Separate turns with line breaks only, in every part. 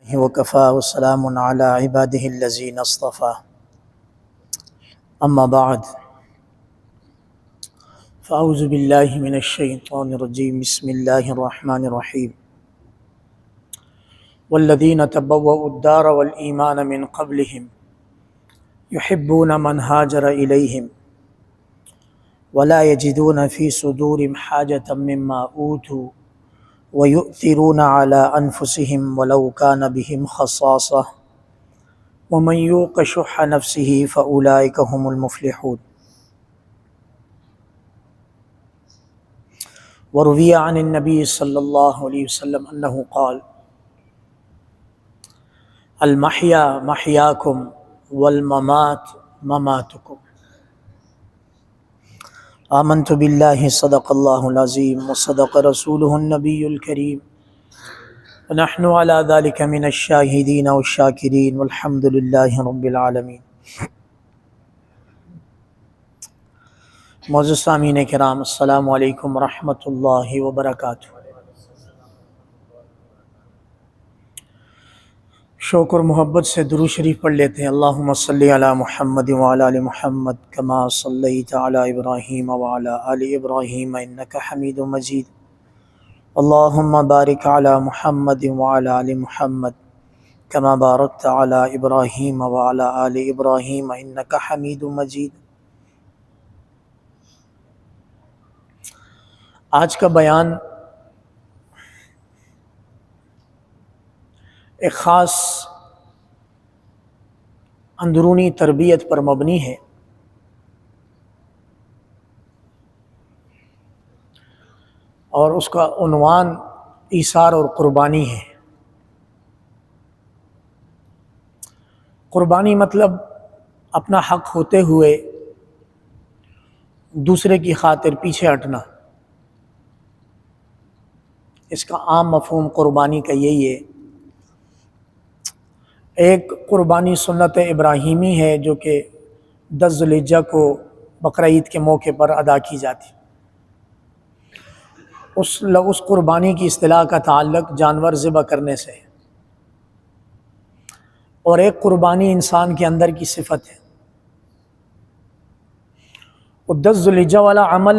وكفى وسلام على عباده الذين اصطفى أما بعد فأعوذ بالله من الشيطان الرجيم بسم الله الرحمن الرحيم والذين تبوأوا الدار والإيمان من قبلهم يحبون من هاجر إليهم ولا يجدون في صدورهم حاجة مما أوتوا ويؤثرون على أنفسهم ولو كان بهم خصاصة ومن يوق شح نفسه فأولئك هم المفلحون. وروي عن النبي صلى الله عليه وسلم أنه قال: المحيا محياكم والممات مماتكم. آمنت بالله صدق الله العظيم وصدق رسوله النبي الكريم ونحن على ذلك من الشاهدين والشاكرين والحمد لله رب العالمين. معزز سامعین کرام، السلام علیکم ورحمۃ اللہ وبرکاتہ۔ شوق اور محبت سے درود شریف پڑھ لیتے ہیں۔ اللہم صلی علی محمد وعلی آل محمد کما صلیت علی ابراہیم وعلی آل ابراہیم انک حمید مجید۔ اللہم بارک علی محمد وعلی آل محمد کما بارکت علی ابراہیم وعلی آل ابراہیم انک حمید مجید۔ آج کا بیان ایک خاص اندرونی تربیت پر مبنی ہے، اور اس کا عنوان ایثار اور قربانی ہے۔ قربانی مطلب اپنا حق ہوتے ہوئے دوسرے کی خاطر پیچھے ہٹنا۔ اس کا عام مفہوم قربانی کا یہی ہے۔ ایک قربانی سنت ابراہیمی ہے جو کہ 10 ذی الحجہ کو بقرعید کے موقع پر ادا کی جاتی۔ اس قربانی کی اصطلاح کا تعلق جانور ذبح کرنے سے ہے، اور ایک قربانی انسان کے اندر کی صفت ہے۔ وہ 10 ذی الحجہ والا عمل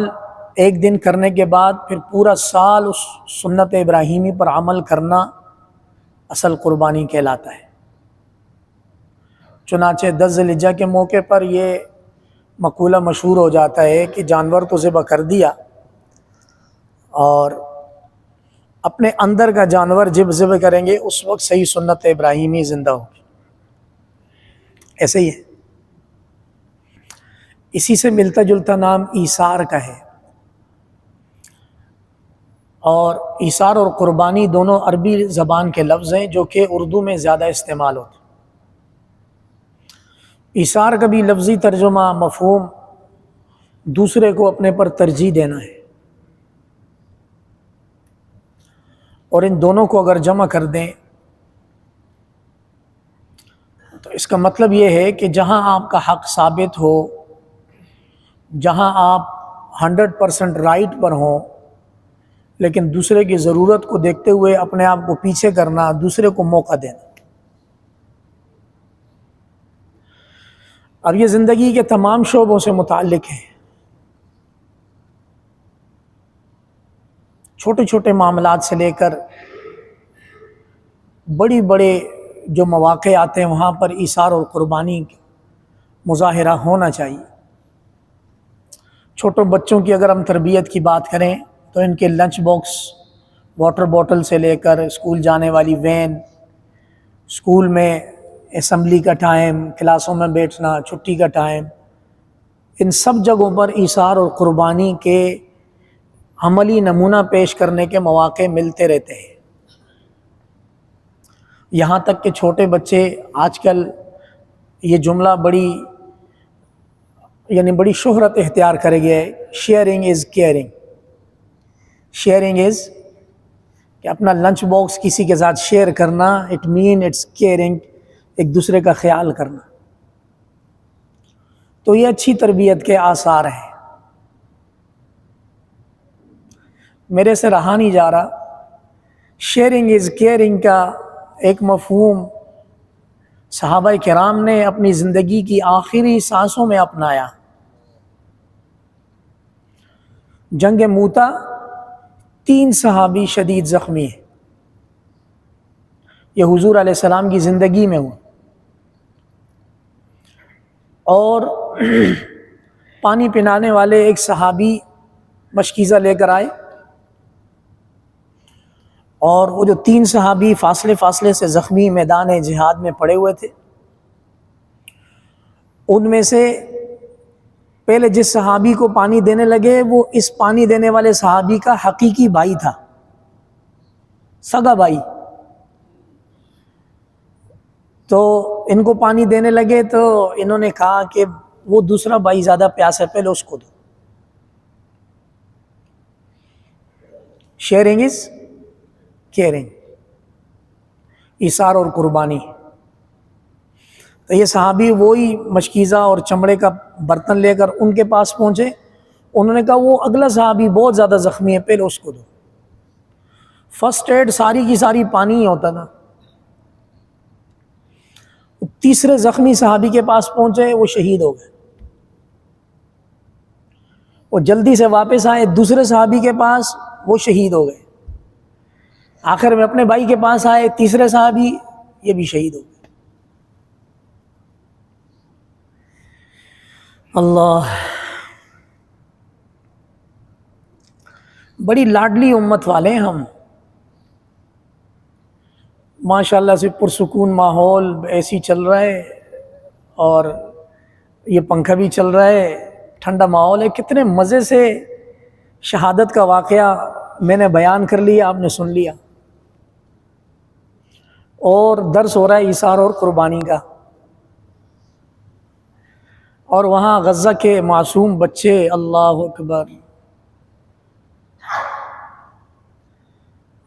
ایک دن کرنے کے بعد پھر پورا سال اس سنت ابراہیمی پر عمل کرنا اصل قربانی کہلاتا ہے۔ چنانچہ 10 ذی الحجہ کے موقع پر یہ مقولہ مشہور ہو جاتا ہے کہ جانور تو ذبح کر دیا، اور اپنے اندر کا جانور جب ذبح کریں گے اس وقت صحیح سنت ابراہیمی زندہ ہوگی۔ ایسے ہی ہے۔ اسی سے ملتا جلتا نام ایثار کا ہے، اور ایثار اور قربانی دونوں عربی زبان کے لفظ ہیں جو کہ اردو میں زیادہ استعمال ہوتے ہیں۔ ایثار کا بھی لفظی ترجمہ مفہوم دوسرے کو اپنے پر ترجیح دینا ہے، اور ان دونوں کو اگر جمع کر دیں تو اس کا مطلب یہ ہے کہ جہاں آپ کا حق ثابت ہو، جہاں آپ 100% رائٹ پر ہوں، لیکن دوسرے کی ضرورت کو دیکھتے ہوئے اپنے آپ کو پیچھے کرنا، دوسرے کو موقع دینا۔ اب یہ زندگی کے تمام شعبوں سے متعلق ہے۔ چھوٹے چھوٹے معاملات سے لے کر بڑے بڑے جو مواقع آتے ہیں وہاں پر ایثار اور قربانی مظاہرہ ہونا چاہیے۔ چھوٹے بچوں کی اگر ہم تربیت کی بات کریں تو ان کے لنچ باکس، واٹر بوٹل سے لے کر اسکول جانے والی وین، اسکول میں اسمبلی کا ٹائم، کلاسوں میں بیٹھنا، چھٹی کا ٹائم، ان سب جگہوں پر ایثار اور قربانی کے عملی نمونہ پیش کرنے کے مواقع ملتے رہتے ہیں۔ یہاں تک کہ چھوٹے بچے آج کل یہ جملہ بڑی شہرت اختیار کرے گئے ہے، sharing is caring. Sharing is کہ اپنا لنچ باکس کسی کے ساتھ شیئر کرنا، اٹ مین اٹس کیئرنگ، ایک دوسرے کا خیال کرنا۔ تو یہ اچھی تربیت کے آثار ہیں۔ میرے سے رہا نہیں جا رہا، شیئرنگ از کیئرنگ کا ایک مفہوم صحابہ کرام نے اپنی زندگی کی آخری سانسوں میں اپنایا۔ جنگ موتا 3 صحابی شدید زخمی ہیں، یہ حضور علیہ السلام کی زندگی میں ہوا، اور پانی پلانے والے ایک صحابی مشکیزہ لے کر آئے، اور وہ جو 3 صحابی فاصلے فاصلے سے زخمی میدان جہاد میں پڑے ہوئے تھے، ان میں سے پہلے جس صحابی کو پانی دینے لگے وہ اس پانی دینے والے صحابی کا حقیقی بھائی تھا، سگا بھائی۔ تو ان کو پانی دینے لگے تو انہوں نے کہا کہ وہ دوسرا بھائی زیادہ پیاس ہے، پہلے اس کو دو۔ شیئرنگ از کیئرنگ، ایثار اور قربانی۔ تو یہ صحابی وہی مشکیزہ اور چمڑے کا برتن لے کر ان کے پاس پہنچے، انہوں نے کہا وہ اگلا صحابی بہت زیادہ زخمی ہے، پہلے اس کو دو۔ فرسٹ ایڈ ساری کی ساری پانی ہی ہوتا تھا۔ تیسرے زخمی صحابی کے پاس پہنچے، وہ شہید ہو گئے۔ وہ جلدی سے واپس آئے دوسرے صحابی کے پاس، وہ شہید ہو گئے۔ آخر میں اپنے بھائی کے پاس آئے، تیسرے صحابی، یہ بھی شہید ہو گئے۔ اللہ، بڑی لاڈلی امت والے ہیں ہم، ماشاءاللہ سے پرسکون ماحول، ایسی چل رہا ہے اور یہ پنکھا بھی چل رہا ہے، ٹھنڈا ماحول ہے، کتنے مزے سے شہادت کا واقعہ میں نے بیان کر لیا، آپ نے سن لیا، اور درس ہو رہا ہے ایثار اور قربانی کا۔ اور وہاں غزہ کے معصوم بچے، اللہ اکبر،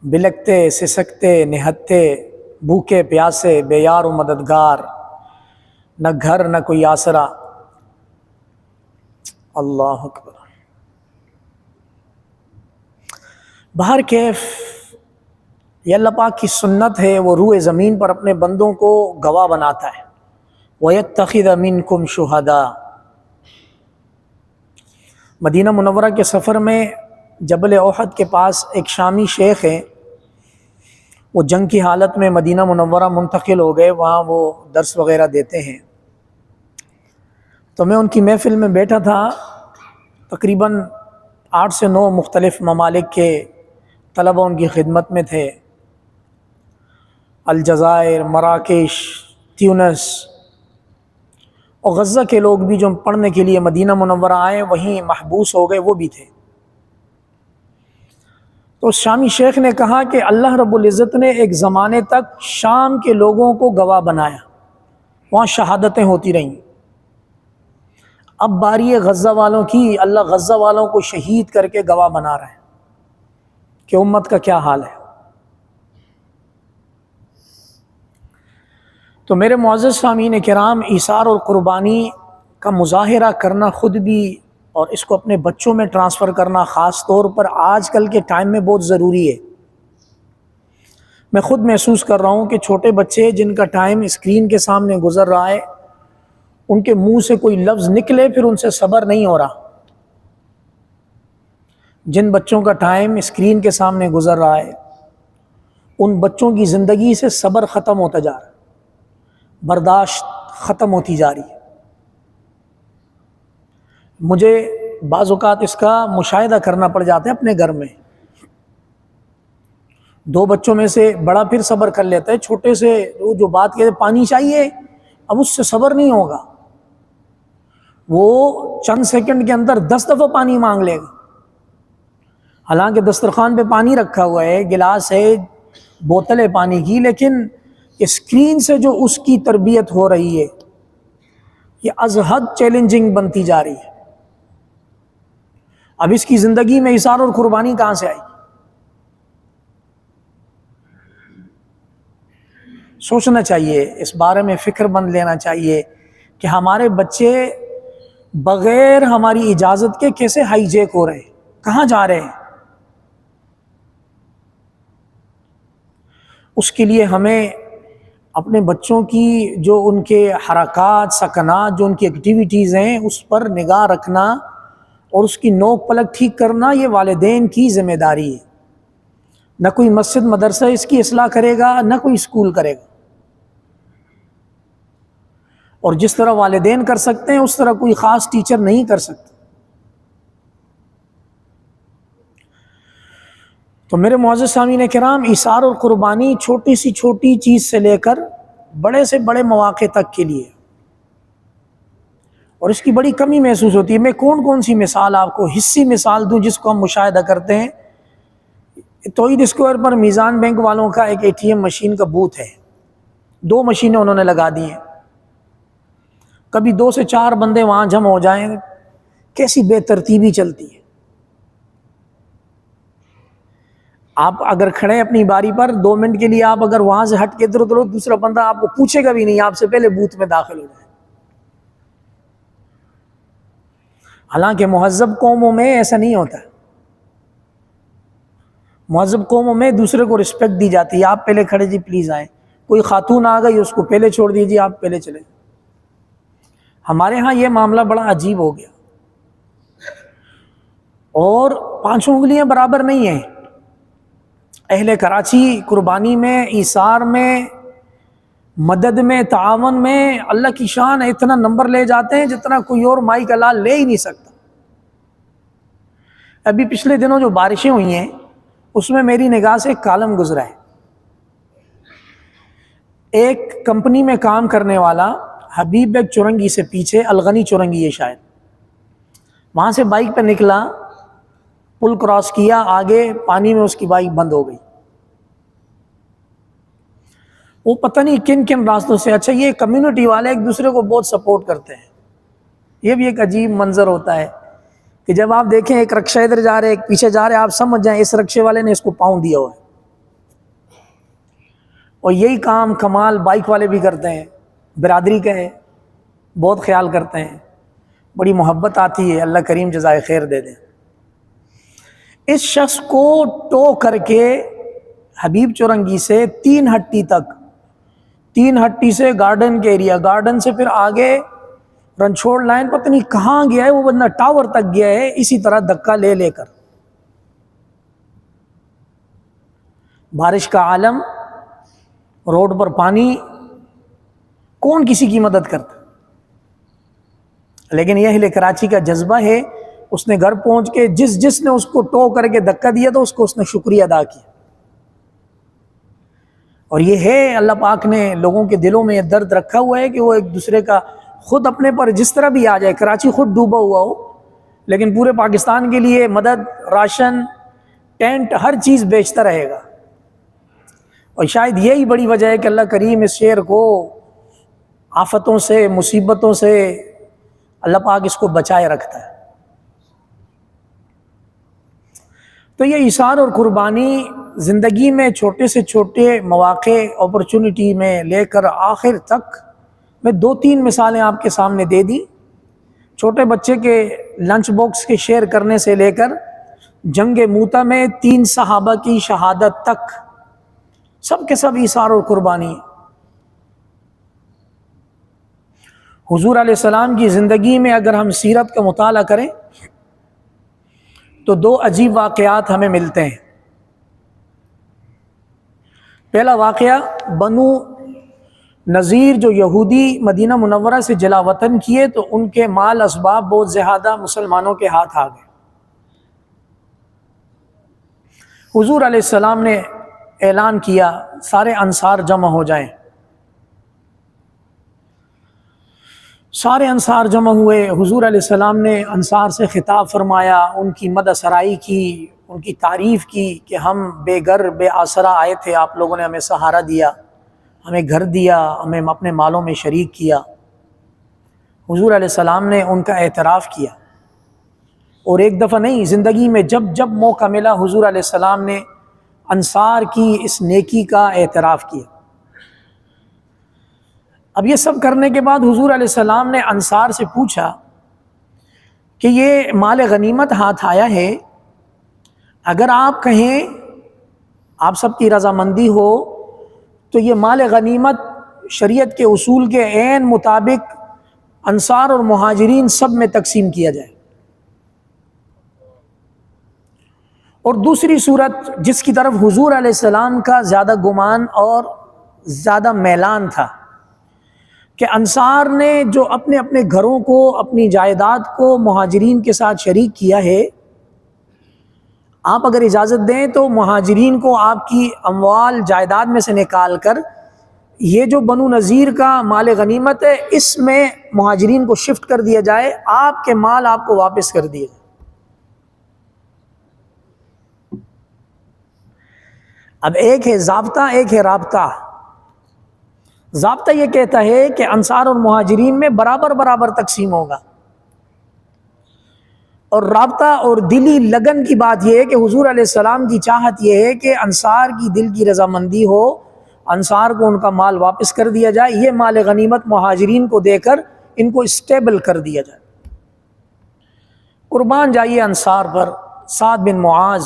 بلکتے سسکتے نہتے، بھوکے پیاسے، بے یار و مددگار، نہ گھر نہ کوئی آسرا، اللہ اکبر۔ بہر کیف یہ اللہ پاک کی سنت ہے، وہ روئے زمین پر اپنے بندوں کو گواہ بناتا ہے۔ وَيَتَّخِذَ مِنْكُمْ شُهَدَاءَ۔ مدینہ منورہ کے سفر میں جبل احد کے پاس ایک شامی شیخ ہیں، وہ جنگ کی حالت میں مدینہ منورہ منتقل ہو گئے، وہاں وہ درس وغیرہ دیتے ہیں۔ تو میں ان کی محفل میں بیٹھا تھا، تقریباً 8 سے 9 مختلف ممالک کے طلبہ ان کی خدمت میں تھے، الجزائر، مراکش، تیونس، اور غزہ کے لوگ بھی جو پڑھنے کے لیے مدینہ منورہ آئے وہیں محبوس ہو گئے، وہ بھی تھے۔ تو شامی شیخ نے کہا کہ اللہ رب العزت نے ایک زمانے تک شام کے لوگوں کو گواہ بنایا، وہاں شہادتیں ہوتی رہیں، اب باری ہے غزہ والوں کی، اللہ غزہ والوں کو شہید کر کے گواہ بنا رہا ہے کہ امت کا کیا حال ہے۔ تو میرے معزز سامعین کرام، ایثار اور قربانی کا مظاہرہ کرنا خود بھی، اور اس کو اپنے بچوں میں ٹرانسفر کرنا خاص طور پر آج کل کے ٹائم میں بہت ضروری ہے۔ میں خود محسوس کر رہا ہوں کہ چھوٹے بچے جن کا ٹائم اسکرین کے سامنے گزر رہا ہے، ان کے منہ سے کوئی لفظ نکلے پھر ان سے صبر نہیں ہو رہا۔ جن بچوں کا ٹائم اسکرین کے سامنے گزر رہا ہے، ان بچوں کی زندگی سے صبر ختم ہوتا جا رہا ہے، برداشت ختم ہوتی جا رہی ہے۔ مجھے بعض اوقات اس کا مشاہدہ کرنا پڑ جاتا ہے اپنے گھر میں۔ 2 بچوں میں سے بڑا پھر صبر کر لیتا ہے، چھوٹے سے وہ جو بات کہتے پانی چاہیے، اب اس سے صبر نہیں ہوگا، وہ چند سیکنڈ کے اندر 10 دفعہ پانی مانگ لے گا، حالانکہ دسترخوان پہ پانی رکھا ہوا ہے، گلاس ہے، بوتل ہے پانی کی، لیکن اسکرین سے جو اس کی تربیت ہو رہی ہے یہ از حد چیلنجنگ بنتی جا رہی ہے۔ اب اس کی زندگی میں ایثار اور قربانی کہاں سے آئی؟ سوچنا چاہیے، اس بارے میں فکر مند لینا چاہیے کہ ہمارے بچے بغیر ہماری اجازت کے کیسے ہائی جیک ہو رہے ہیں، کہاں جا رہے ہیں۔ اس کے لیے ہمیں اپنے بچوں کی جو ان کے حرکات سکنات، جو ان کی ایکٹیویٹیز ہیں، اس پر نگاہ رکھنا اور اس کی نوک پلک ٹھیک کرنا یہ والدین کی ذمہ داری ہے۔ نہ کوئی مسجد مدرسہ اس کی اصلاح کرے گا، نہ کوئی اسکول کرے گا، اور جس طرح والدین کر سکتے ہیں اس طرح کوئی خاص ٹیچر نہیں کر سکتا۔ تو میرے معزز سامعین کرام، ایثار اور قربانی چھوٹی سی چھوٹی چیز سے لے کر بڑے سے بڑے مواقع تک کے لیے، اور اس کی بڑی کمی محسوس ہوتی ہے۔ میں کون سی مثال آپ کو حصی مثال دوں جس کو ہم مشاہدہ کرتے ہیں؟ توحید اسکوائر پر میزان بینک والوں کا ایک ATM مشین کا بوتھ ہے، 2 مشینیں انہوں نے لگا دی ہیں۔ کبھی 2 سے 4 بندے وہاں جمع ہو جائیں، کیسی بے ترتیبی چلتی ہے۔ آپ اگر کھڑے اپنی باری پر 2 منٹ کے لیے، آپ اگر وہاں سے ہٹ کے ادھر ادھر، دوسرا بندہ آپ کو پوچھے گا بھی نہیں، آپ سے پہلے بوتھ میں داخل ہو جائے۔ حالانکہ مہذب قوموں میں ایسا نہیں ہوتا۔ مہذب قوموں میں دوسرے کو رسپیکٹ دی جاتی ہے، آپ پہلے کھڑے، جی پلیز آئیں۔ کوئی خاتون آ گئی، اس کو پہلے چھوڑ دیجیے، آپ پہلے چلے۔ ہمارے ہاں یہ معاملہ بڑا عجیب ہو گیا، اور 5 انگلیاں برابر نہیں ہیں۔ اہل کراچی قربانی میں، ایثار میں، مدد میں، تعاون میں اللہ کی شان ہے، اتنا نمبر لے جاتے ہیں جتنا کوئی اور مائی کا لال لے ہی نہیں سکتا۔ ابھی پچھلے دنوں جو بارشیں ہوئی ہیں اس میں میری نگاہ سے ایک کالم گزرا ہے۔ ایک کمپنی میں کام کرنے والا حبیب بیگ چورنگی سے پیچھے، الغنی چورنگی ہے شاید، وہاں سے بائک پہ نکلا، پل کراس کیا، آگے پانی میں اس کی بائک بند ہو گئی۔ وہ پتہ نہیں کن کن راستوں سے، اچھا یہ کمیونٹی والے ایک دوسرے کو بہت سپورٹ کرتے ہیں۔ یہ بھی ایک عجیب منظر ہوتا ہے کہ جب آپ دیکھیں ایک رکشہ ادھر جا رہے، ایک پیچھے جا رہے، آپ سمجھ جائیں اس رکشے والے نے اس کو پاؤں دیا ہوا ہے۔ اور یہی کام کمال بائک والے بھی کرتے ہیں، برادری کا ہے، بہت خیال کرتے ہیں، بڑی محبت آتی ہے، اللہ کریم جزائے خیر دے دیں۔ اس شخص کو ٹو کر کے حبیب چورنگی سے 3 ہٹی تک، 3 ہٹی سے گارڈن کے ایریا، گارڈن سے پھر آگے رنچھوڑ لائن، پتہ نہیں کہاں گیا ہے وہ بندہ، ٹاور تک گیا ہے، اسی طرح دھکا لے لے کر۔ بارش کا عالم، روڈ پر پانی، کون کسی کی مدد کرتا؟ لیکن یہ اہل کراچی کا جذبہ ہے، اس نے گھر پہنچ کے جس نے اس کو ٹو کر کے دھکا دیا تو اس کو اس نے شکریہ ادا کیا۔ اور یہ ہے اللہ پاک نے لوگوں کے دلوں میں یہ درد رکھا ہوا ہے کہ وہ ایک دوسرے کا، خود اپنے پر جس طرح بھی آ جائے، کراچی خود ڈوبا ہوا ہو لیکن پورے پاکستان کے لیے مدد، راشن، ٹینٹ، ہر چیز بیچتا رہے گا۔ اور شاید یہی بڑی وجہ ہے کہ اللہ کریم اس شہر کو آفتوں سے، مصیبتوں سے اللہ پاک اس کو بچائے رکھتا ہے۔ تو یہ ایثار اور قربانی زندگی میں چھوٹے سے چھوٹے مواقع، اپرچونٹی میں لے کر آخر تک، میں 2-3 مثالیں آپ کے سامنے دے دی۔ چھوٹے بچے کے لنچ باکس کے شیئر کرنے سے لے کر جنگ موتا میں 3 صحابہ کی شہادت تک، سب کے سب ایثار اور قربانی۔ حضور علیہ السلام کی زندگی میں اگر ہم سیرت کا مطالعہ کریں تو 2 عجیب واقعات ہمیں ملتے ہیں۔ پہلا واقعہ، بنو نذیر جو یہودی مدینہ منورہ سے جلا وطن کیے تو ان کے مال اسباب بہت زیادہ مسلمانوں کے ہاتھ آ گئے۔ حضور علیہ السلام نے اعلان کیا سارے انصار جمع ہو جائیں۔ سارے انصار جمع ہوئے، حضور علیہ السلام نے انصار سے خطاب فرمایا، ان کی مدح سرائی کی، ان کی تعریف کی کہ ہم بے گھر بے آسرا آئے تھے، آپ لوگوں نے ہمیں سہارا دیا، ہمیں گھر دیا، ہمیں اپنے مالوں میں شریک کیا۔ حضور علیہ السلام نے ان کا اعتراف کیا، اور ایک دفعہ نہیں، زندگی میں جب جب موقع ملا حضور علیہ السلام نے انصار کی اس نیکی کا اعتراف کیا۔ اب یہ سب کرنے کے بعد حضور علیہ السلام نے انصار سے پوچھا کہ یہ مال غنیمت ہاتھ آیا ہے، اگر آپ کہیں، آپ سب کی رضامندی ہو تو یہ مال غنیمت شریعت کے اصول کے عین مطابق انصار اور مہاجرین سب میں تقسیم کیا جائے۔ اور دوسری صورت جس کی طرف حضور علیہ السلام کا زیادہ گمان اور زیادہ میلان تھا کہ انصار نے جو اپنے اپنے گھروں کو، اپنی جائیداد کو مہاجرین کے ساتھ شریک کیا ہے، آپ اگر اجازت دیں تو مہاجرین کو آپ کی اموال جائیداد میں سے نکال کر یہ جو بنو نذیر کا مال غنیمت ہے اس میں مہاجرین کو شفٹ کر دیا جائے، آپ کے مال آپ کو واپس کر دیے جائے۔ اب ایک ہے ضابطہ، ایک ہے رابطہ۔ ضابطہ یہ کہتا ہے کہ انصار اور مہاجرین میں برابر برابر تقسیم ہوگا، اور رابطہ اور دلی لگن کی بات یہ ہے کہ حضور علیہ السلام کی چاہت یہ ہے کہ انصار کی دل کی رضامندی ہو، انصار کو ان کا مال واپس کر دیا جائے، یہ مال غنیمت مہاجرین کو دے کر ان کو اسٹیبل کر دیا جائے۔ قربان جائیے انصار پر، سعد بن معاذ،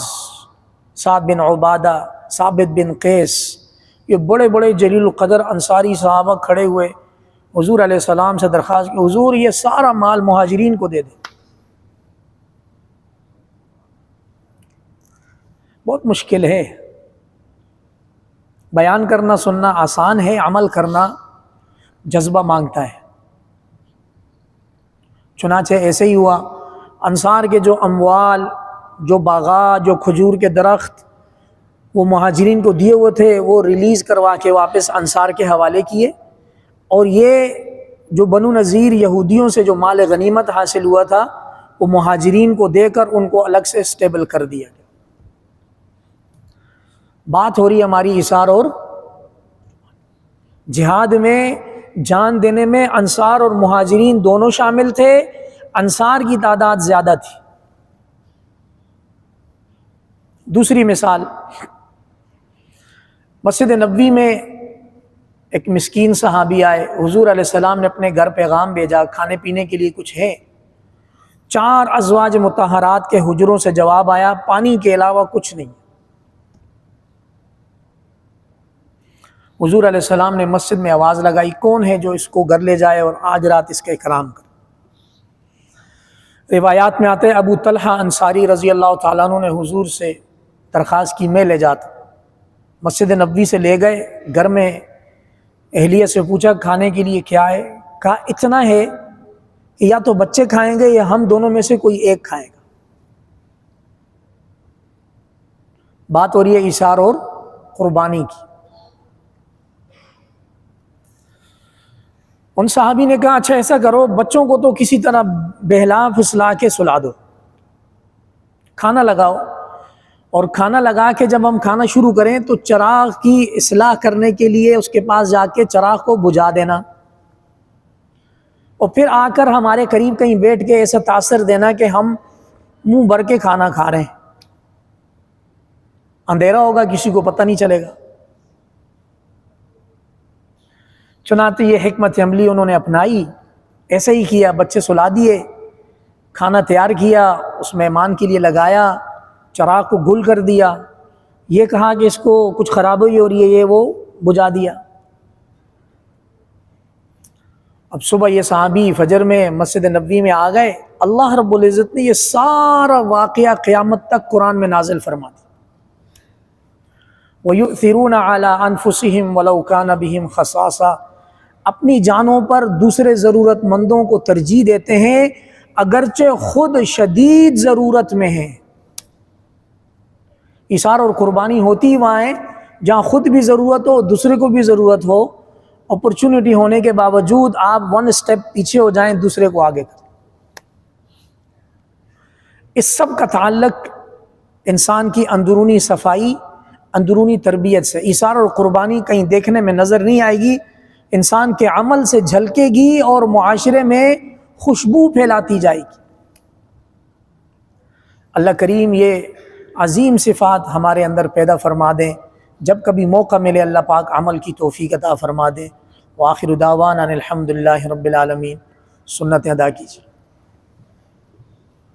سعد بن عبادہ، ثابت بن قیس، یہ بڑے بڑے جلیل القدر انصاری صحابہ کھڑے ہوئے حضور علیہ السلام سے درخواست کی، حضور یہ سارا مال مہاجرین کو دے دیں۔ بہت مشکل ہے، بیان کرنا سننا آسان ہے، عمل کرنا جذبہ مانگتا ہے۔ چنانچہ ایسے ہی ہوا، انصار کے جو اموال، جو باغات، جو کھجور کے درخت وہ مہاجرین کو دیے ہوئے تھے وہ ریلیز کروا کے واپس انصار کے حوالے کیے، اور یہ جو بنو نذیر یہودیوں سے جو مال غنیمت حاصل ہوا تھا وہ مہاجرین کو دے کر ان کو الگ سے اسٹیبل کر دیا گیا۔ بات ہو رہی ہماری ایثار اور جہاد میں جان دینے میں انصار اور مہاجرین دونوں شامل تھے، انصار کی تعداد زیادہ تھی۔ دوسری مثال، مسجد نبوی میں ایک مسکین صحابی آئے، حضور علیہ السلام نے اپنے گھر پیغام بھیجا کھانے پینے کے لیے کچھ ہے، 4 ازواج مطہرات کے حجروں سے جواب آیا پانی کے علاوہ کچھ نہیں۔ حضور علیہ السلام نے مسجد میں آواز لگائی، کون ہے جو اس کو گھر لے جائے اور آج رات اس کا اکرام کرے؟ روایات میں آتے ابو طلحہ انصاری رضی اللہ تعالیٰ عنہ نے حضور سے درخواست کی میں لے جاتا، مسجد نبوی سے لے گئے، گھر میں اہلیہ سے پوچھا کھانے کے لیے کیا ہے؟ کہا اتنا ہے کہ یا تو بچے کھائیں گے یا ہم دونوں میں سے کوئی ایک کھائے گا۔ بات ہو رہی ہے ایثار اور قربانی کی۔ ان صحابی نے کہا اچھا ایسا کرو، بچوں کو تو کسی طرح بہلا پھسلا کے سلا دو، کھانا لگاؤ، اور کھانا لگا کے جب ہم کھانا شروع کریں تو چراغ کی اصلاح کرنے کے لیے اس کے پاس جا کے چراغ کو بجھا دینا، اور پھر آ کر ہمارے قریب کہیں بیٹھ کے ایسا تاثر دینا کہ ہم منہ بھر کے کھانا کھا رہے ہیں، اندھیرا ہوگا کسی کو پتہ نہیں چلے گا۔ چنانچہ یہ حکمت عملی انہوں نے اپنائی، ایسے ہی کیا، بچے سلا دیے، کھانا تیار کیا، اس مہمان کے لیے لگایا، چراغ کو گل کر دیا، یہ کہا کہ اس کو کچھ خرابی ہو رہی ہے، یہ وہ بجھا دیا۔ اب صبح یہ صحابی فجر میں مسجد نبوی میں آ گئے، اللہ رب العزت نے یہ سارا واقعہ قیامت تک قرآن میں نازل فرما دیا۔ وَيُؤْثِرُونَ عَلَىٰ أَنفُسِهِمْ وَلَوْ كَانَ بِهِمْ خَصَاصَةٌ، اپنی جانوں پر دوسرے ضرورت مندوں کو ترجیح دیتے ہیں اگرچہ خود شدید ضرورت میں ہیں۔ ایثار اور قربانی ہوتی وہاں ہے جہاں خود بھی ضرورت ہو، دوسرے کو بھی ضرورت ہو، اپرچونٹی ہونے کے باوجود آپ 1 اسٹیپ پیچھے ہو جائیں، دوسرے کو آگے کریں۔ اس سب کا تعلق انسان کی اندرونی صفائی، اندرونی تربیت سے۔ ایثار اور قربانی کہیں دیکھنے میں نظر نہیں آئے گی، انسان کے عمل سے جھلکے گی اور معاشرے میں خوشبو پھیلاتی جائے گی۔ اللہ کریم یہ عظیم صفات ہمارے اندر پیدا فرما دیں، جب کبھی موقع ملے اللہ پاک عمل کی توفیق عطا فرما دے۔ وآخر دعوانا الحمدللہ رب العالمین۔ سنت ادا کیجیے۔